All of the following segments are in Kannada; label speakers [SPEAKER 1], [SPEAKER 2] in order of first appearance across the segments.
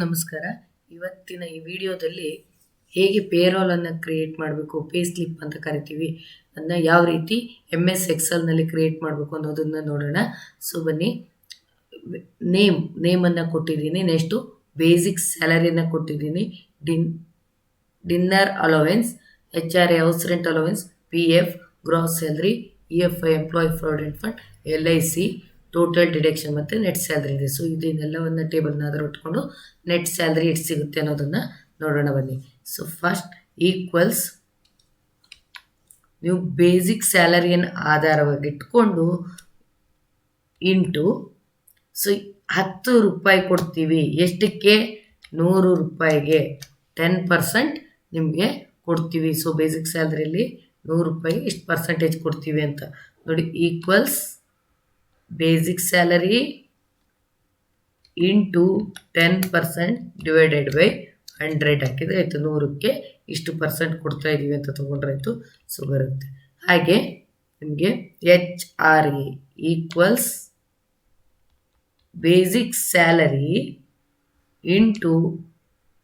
[SPEAKER 1] ನಮಸ್ಕಾರ. ಇವತ್ತಿನ ಈ ವಿಡಿಯೋದಲ್ಲಿ ಹೇಗೆ ಪೇರೋಲ್ ಅನ್ನು ಕ್ರಿಯೇಟ್ ಮಾಡಬೇಕು, ಪೇ ಸ್ಲಿಪ್ ಅಂತ ಕರಿತೀವಿ, ಅದನ್ನ ಯಾವ ರೀತಿ MS ಎಕ್ಸೆಲ್ನಲ್ಲಿ ಕ್ರಿಯೇಟ್ ಮಾಡಬೇಕು ಅನ್ನೋದನ್ನು ನೋಡೋಣ. ಸೊ ಬನ್ನಿ, ನೇಮನ್ನು ಕೊಟ್ಟಿದ್ದೀನಿ, ನೆಕ್ಸ್ಟು ಬೇಸಿಕ್ ಸ್ಯಾಲರಿನ ಕೊಟ್ಟಿದ್ದೀನಿ, dinner allowance, HRA house rent allowance, PF gross salary, EFI employee provident fund, LIC total deduction ಮತ್ತು ನೆಟ್ ಸ್ಯಾಲ್ರಿ ಇದೆ. ಸೊ ಇದನ್ನೆಲ್ಲವನ್ನು ಟೇಬಲ್ನ ಆಧಾರ ಇಟ್ಕೊಂಡು ನೆಟ್ ಸ್ಯಾಲ್ರಿ ಎಷ್ಟು ಸಿಗುತ್ತೆ ಅನ್ನೋದನ್ನು ನೋಡೋಣ ಬನ್ನಿ. ಸೊ ಫಸ್ಟ್ ಈಕ್ವಲ್ಸ್, ನೀವು ಬೇಸಿಕ್ ಸ್ಯಾಲರಿಯನ್ನು ಆಧಾರವಾಗಿ ಇಟ್ಕೊಂಡು ಇಂಟು, ಸೊ 10 ರೂಪಾಯಿ ಕೊಡ್ತೀವಿ, ಎಷ್ಟಕ್ಕೆ? 100 ರೂಪಾಯಿಗೆ 10% ನಿಮಗೆ ಕೊಡ್ತೀವಿ. ಸೊ ಬೇಸಿಕ್ ಸ್ಯಾಲ್ರಿಯಲ್ಲಿ 100 ರೂಪಾಯಿಗೆ ಇಷ್ಟು ಪರ್ಸೆಂಟೇಜ್ ಕೊಡ್ತೀವಿ ಅಂತ ನೋಡಿ. Equals basic salary into 10% divided by 100 ಹಾಕಿದರೆ ಆಯಿತು. 100ಕ್ಕೆ ಇಷ್ಟು ಪರ್ಸೆಂಟ್ ಕೊಡ್ತಾ ಇದ್ದೀವಿ ಅಂತ ತೊಗೊಂಡ್ರೆ ಆಯಿತು. ಸೊ ಬರುತ್ತೆ. ಹಾಗೆ ನಿಮಗೆ HRA equals basic salary into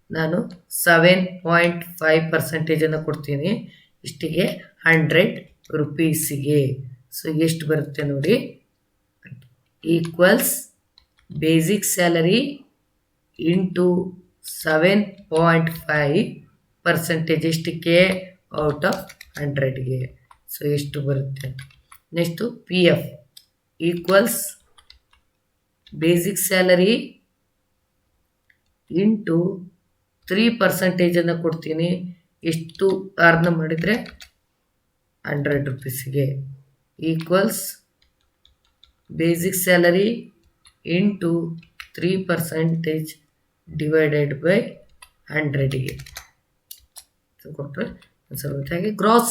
[SPEAKER 1] ನಾನು 7.5% ಕೊಡ್ತೀನಿ, ಇಷ್ಟಿಗೆ 100 ರೂಪೀಸಿಗೆ. ಸೊ ಎಷ್ಟು ಬರುತ್ತೆ ನೋಡಿ. ಈಕ್ವಲ್ಸ್ ಬೇಸಿಕ್ ಸ್ಯಾಲರಿ ಇಂಟು 7.5% ಎಷ್ಟಕ್ಕೆ? Out of 100ಗೆ. ಸೊ ಎಷ್ಟು ಬರುತ್ತೆ. Next PF equals basic salary into 3% ಕೊಡ್ತೀನಿ, ಎಷ್ಟು ಅರ್ನ್ ಮಾಡಿದರೆ 100 ರೂಪೀಸಿಗೆ. Equals basic salary into 3% divided by 100ಗೆ ಕೊಟ್ಟರೆ ಆನ್ಸರ್ ಬರುತ್ತೆ. ಹಾಗೆ ಗ್ರಾಸ್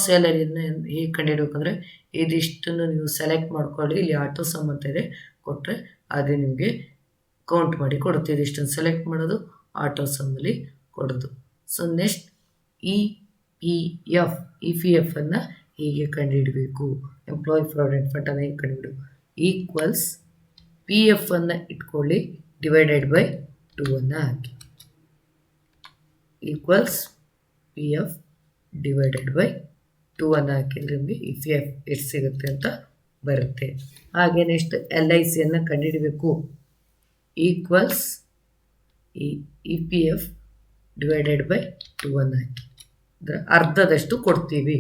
[SPEAKER 1] ಸ್ಯಾಲರಿನ ಹೇಗೆ ಕಂಡುಹಿಡಬೇಕಂದ್ರೆ, ಇದಿಷ್ಟನ್ನು ನೀವು ಸೆಲೆಕ್ಟ್ ಮಾಡ್ಕೊಳ್ಳಿ. ಇಲ್ಲಿ ಆಟೋ ಸಮ್ ಅಂತ ಇದೆ, ಕೊಟ್ಟರೆ ಅದೇ ನಿಮಗೆ ಕೌಂಟ್ ಮಾಡಿ ಕೊಡುತ್ತೆ. ಇದಿಷ್ಟನ್ನು ಸೆಲೆಕ್ಟ್ ಮಾಡೋದು, ಆಟೋ ಸಮ್ಮಲ್ಲಿ ಕೊಡೋದು. ಸೊ ನೆಕ್ಸ್ಟ್ EPF ಅನ್ನು ಹೀಗೆ ಕಂಡುಹಿಡಬೇಕು, ಎಂಪ್ಲಾಯ್ ಪ್ರಾವಿಡೆಂಟ್ ಫಂಡ್ ಅನ್ನು ಹೇಗೆ ಕಂಡುಹಿಡಬೇಕು. ಈಕ್ವಲ್ಸ್ PF ಅನ್ನು ಇಟ್ಕೊಳ್ಳಿ, ಡಿವೈಡೆಡ್ ಬೈ 2 ಅನ್ನು ಹಾಕಿ. ಈಕ್ವಲ್ಸ್ PF ಡಿವೈಡೆಡ್ ಬೈ 2 ಅನ್ನು ಹಾಕಿದರೆ ನಿಮಗೆ EPF ಎಷ್ಟು ಸಿಗುತ್ತೆ ಅಂತ ಬರುತ್ತೆ. ಹಾಗೆ ನೆಕ್ಸ್ಟ್ LIC ಅನ್ನು ಕಂಡುಹಿಡಬೇಕು. ಈಕ್ವಲ್ಸ್ EPF ಡಿವೈಡೆಡ್ ಬೈ 2 ಅನ್ನು ಹಾಕಿ, ಅಂದರೆ ಅರ್ಧದಷ್ಟು ಕೊಡ್ತೀವಿ.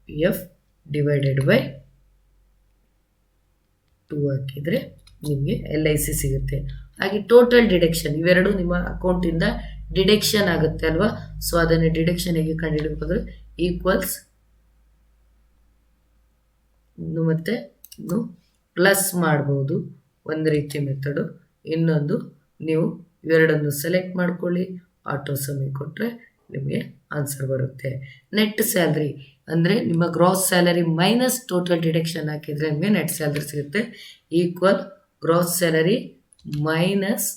[SPEAKER 1] PF ಡಿವೈಡೆಡ್ ಬೈ 2 ಹಾಕಿದರೆ ನಿಮಗೆ LIC ಸಿಗುತ್ತೆ. ಹಾಗೆ ಟೋಟಲ್ ಡಿಡಕ್ಷನ್, ಇವೆರಡು ನಿಮ್ಮ ಅಕೌಂಟಿಂದ ಡಿಡಕ್ಷನ್ ಆಗುತ್ತೆ ಅಲ್ವಾ. ಸೊ ಅದನ್ನು ಡಿಡಕ್ಷನ್ ಹೇಗೆ ಕಂಡುಹಿಡಬೇಕು ಅಂದರೆ, ಈಕ್ವಲ್ಸ್ ಮತ್ತು ಪ್ಲಸ್ ಮಾಡ್ಬೋದು, ಒಂದು ರೀತಿ ಮೆಥಡು. ಇನ್ನೊಂದು, ನೀವು ಇವೆರಡನ್ನು ಸೆಲೆಕ್ಟ್ ಮಾಡ್ಕೊಳ್ಳಿ, ಆಟೋ ಸಮ್ಮಿ ಕೊಟ್ಟರೆ ನಿಮಗೆ ಆನ್ಸರ್ ಬರುತ್ತೆ. ನೆಟ್ ಸ್ಯಾಲ್ರಿ ಅಂದರೆ ನಿಮ್ಮ gross salary minus total deduction ಹಾಕಿದರೆ ನಿಮಗೆ ನೆಟ್ ಸ್ಯಾಲ್ರಿ ಸಿಗುತ್ತೆ. ಈಕ್ವಲ್ ಗ್ರಾಸ್ ಸ್ಯಾಲರಿ ಮೈನಸ್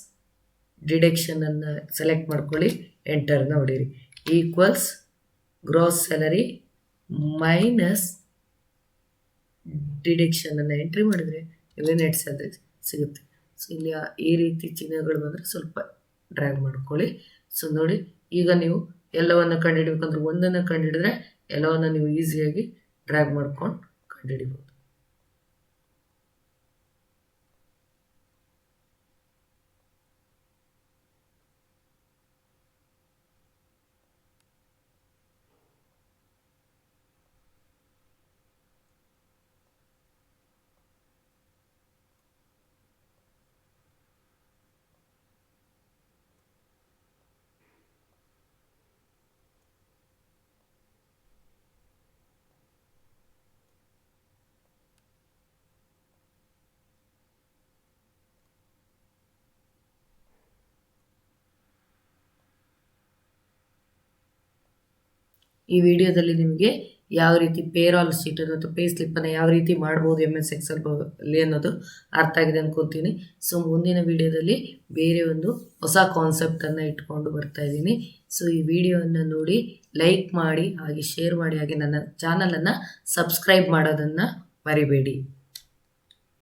[SPEAKER 1] ಡಿಡಕ್ಷನನ್ನು ಸೆಲೆಕ್ಟ್ ಮಾಡ್ಕೊಳ್ಳಿ, ಎಂಟರ್ನ ಹೊಡೀರಿ. ಈಕ್ವಲ್ಸ್ ಗ್ರಾಸ್ ಸ್ಯಾಲರಿ ಮೈನಸ್ ಡಿಡಕ್ಷನನ್ನು ಎಂಟ್ರಿ ಮಾಡಿದರೆ ನಿಮಗೆ ನೆಟ್ ಸ್ಯಾಲ್ರಿ ಸಿಗುತ್ತೆ. ಸೊ ಇಲ್ಲಿ ಈ ರೀತಿ ಚಿಹ್ನೆಗಳು ಬಂದರೆ ಸ್ವಲ್ಪ ಡ್ರ್ಯಾಗ್ ಮಾಡ್ಕೊಳ್ಳಿ. ಸೊ ನೋಡಿ, ಈಗ ನೀವು ಎಲ್ಲವನ್ನು ಕಂಡುಹಿಡಬೇಕಂದ್ರೆ ಒಂದನ್ನು ಕಂಡುಹಿಡಿದ್ರೆ ಎಲ್ಲವನ್ನು ನೀವು ಈಸಿಯಾಗಿ ಡ್ರ್ಯಾಗ್ ಮಾಡ್ಕೊಂಡು ಕಂಡುಹಿಡಿಬೋದು. ಈ ವಿಡಿಯೋದಲ್ಲಿ ನಿಮಗೆ ಯಾವ ರೀತಿ ಪೇರೋಲ್ ಶೀಟ್ ಮತ್ತು ಪೇ ಸ್ಲಿಪ್ಪನ್ನು ಯಾವ ರೀತಿ ಮಾಡ್ಬೋದು MS ಎಕ್ಸೆಲ್ನಲ್ಲಿ ಅನ್ನೋದು ಅರ್ಥ ಆಗಿದೆ ಅನ್ಕೊತೀನಿ. ಸೊ ಮುಂದಿನ ವಿಡಿಯೋದಲ್ಲಿ ಬೇರೆ ಒಂದು ಹೊಸ ಕಾನ್ಸೆಪ್ಟನ್ನು ಇಟ್ಕೊಂಡು ಬರ್ತಾ ಇದ್ದೀನಿ. ಸೊ ಈ ವಿಡಿಯೋವನ್ನು ನೋಡಿ ಲೈಕ್ ಮಾಡಿ, ಹಾಗೆ ಶೇರ್ ಮಾಡಿ, ಹಾಗೆ ನನ್ನ ಚಾನಲನ್ನು ಸಬ್ಸ್ಕ್ರೈಬ್ ಮಾಡೋದನ್ನು ಮರಿಬೇಡಿ.